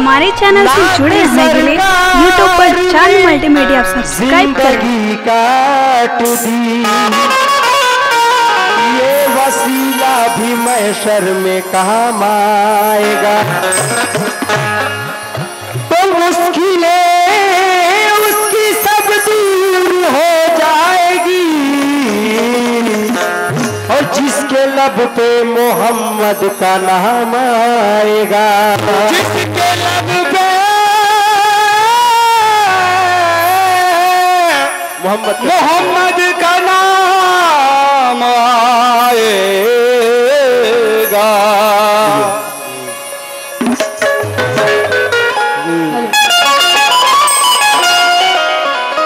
हमारे चैनल से जुड़े रहने के लिए यूट्यूब पर चांद मल्टीमीडिया सब्सक्राइब करें। ये वसीला भी महशर में काम आएगा, तो मुश्किलें उसकी सब दूर हो जाएगी, और जिसके लब पे मोहम्मद का नाम आएगा, जिसके लब पे मोहम्मद का नाम आएगा।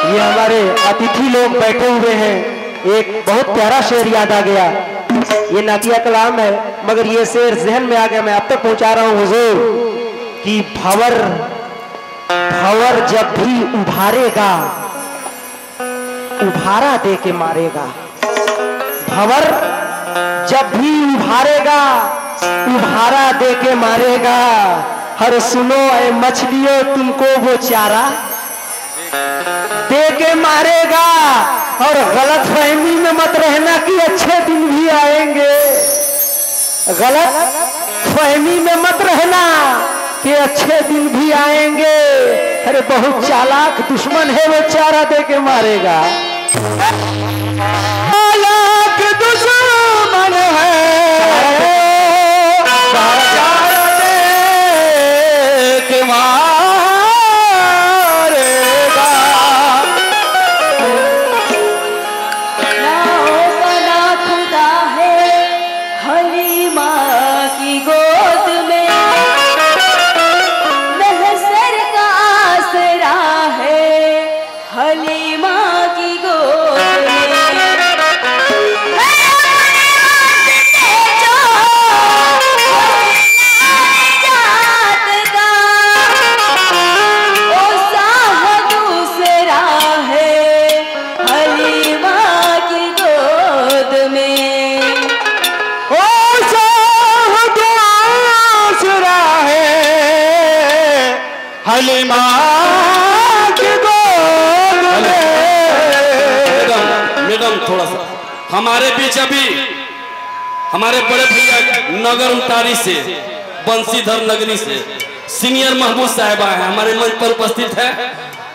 ये हमारे अतिथि लोग बैठे हुए हैं, एक बहुत प्यारा शेर याद आ गया। ये नातिया कलाम है, मगर ये शेर जहन में आ गया, मैं अब तक पहुंचा रहा हूं हुजूर कि भंवर जब भी उभारेगा उभारा दे के मारेगा, भंवर जब भी उभारेगा उभारा दे के मारेगा। हर सुनो ऐ मछलियों तुमको वो चारा दे के मारेगा, और गलत फहमी में मत रहना कि अच्छे दिन भी आएंगे, गलत फहमी में मत रहना कि अच्छे दिन भी आएंगे। अरे बहुत चालाक दुश्मन है वो, चारा दे के मारेगा, चालाक दुश्मन है चारा दे के मारेगा। मैडम थोड़ा सा हमारे बीच अभी हमारे बड़े भैया नगर उतारी से बंसीधर नगरी से सीनियर महबूब साहिबा हैं, हमारे मंच पर उपस्थित है।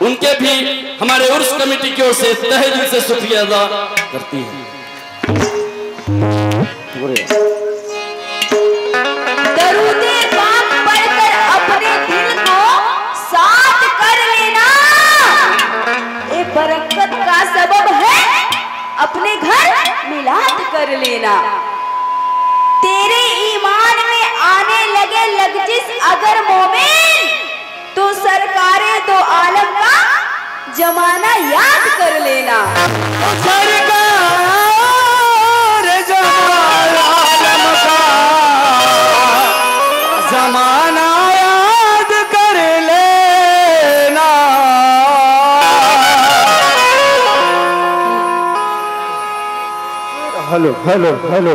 उनके भी हमारे उर्स कमेटी की ओर से तहे दिल से शुक्रिया अदा करती है। दरूदे पाक पढ़कर अपने दिल को साथ कर लेना, ये बरकत का सबब है, अपने घर मिलाद कर लेना। तेरे ईमान में आने लगे लगजिस अगर मोमिन, तो सरकारे दो आलम का जमाना याद कर लेना। सरकार आलम का जमाना याद कर लेना। Hello hello hello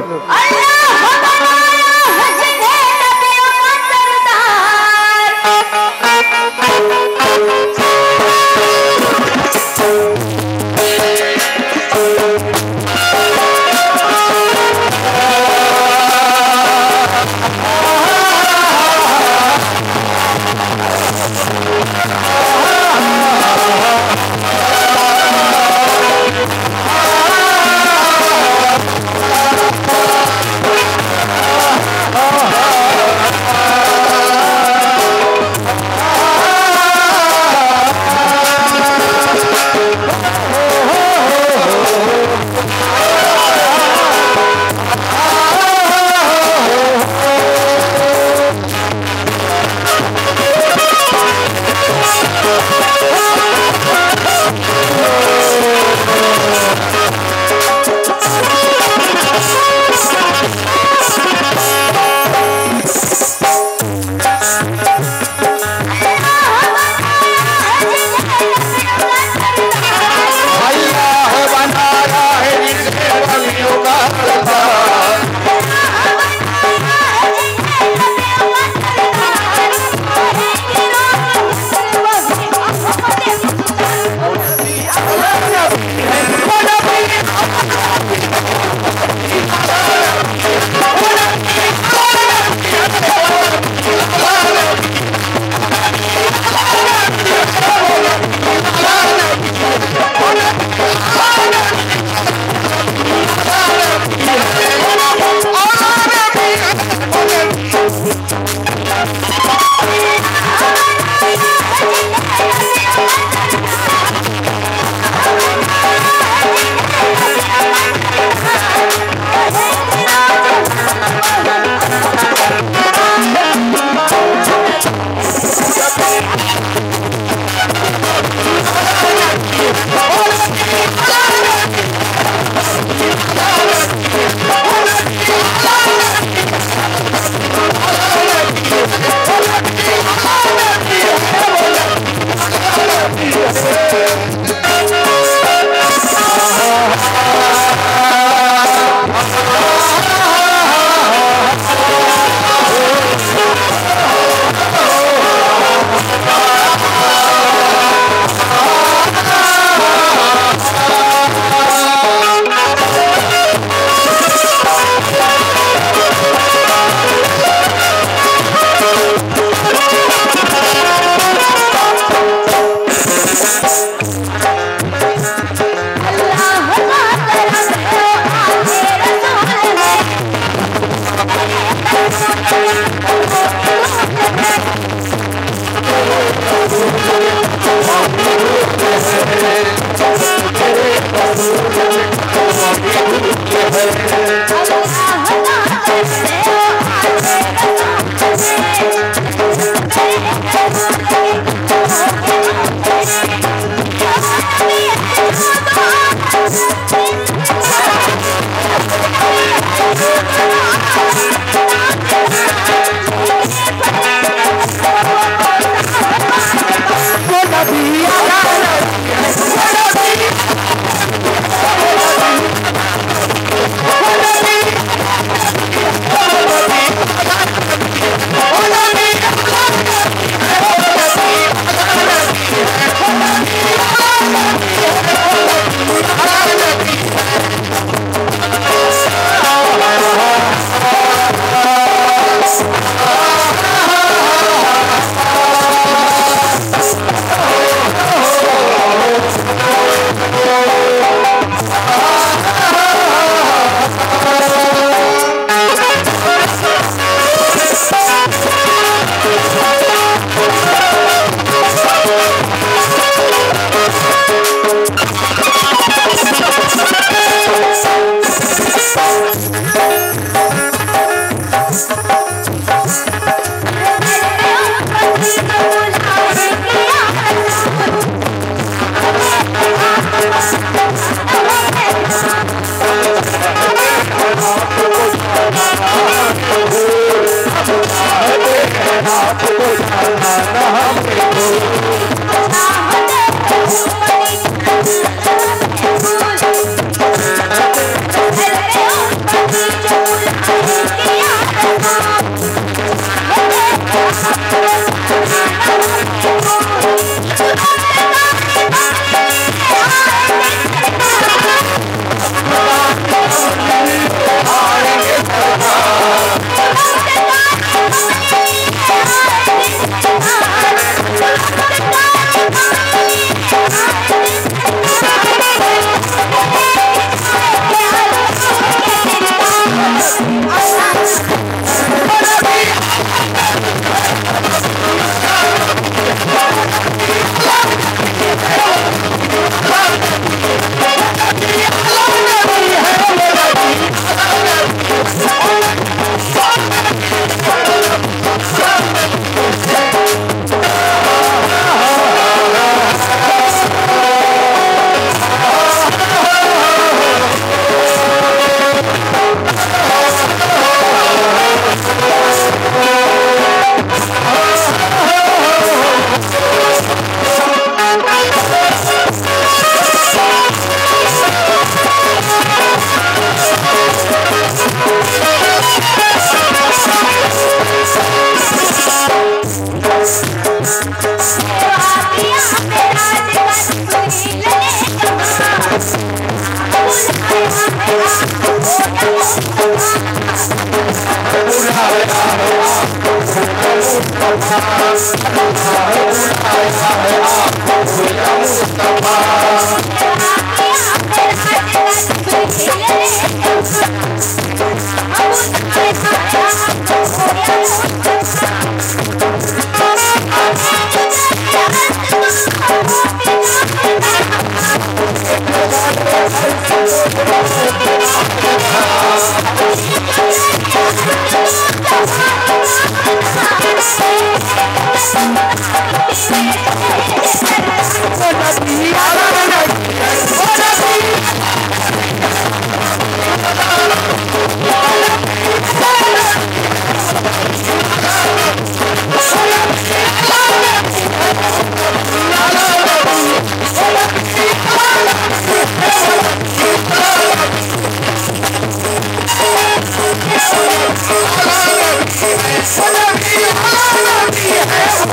I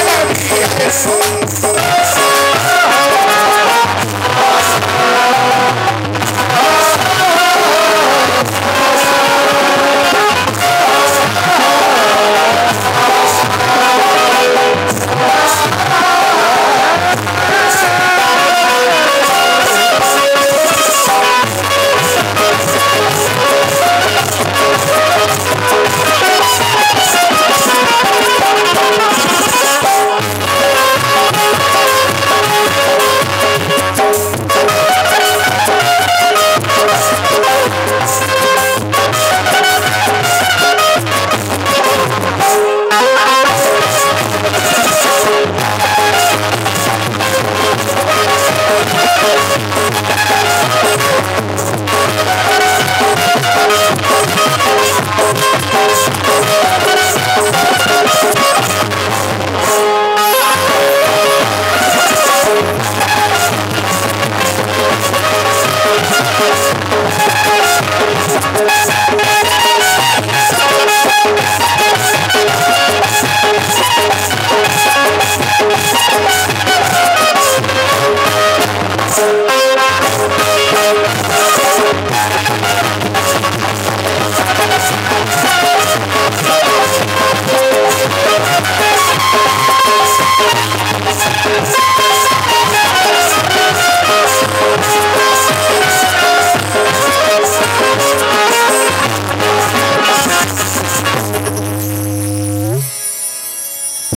love you.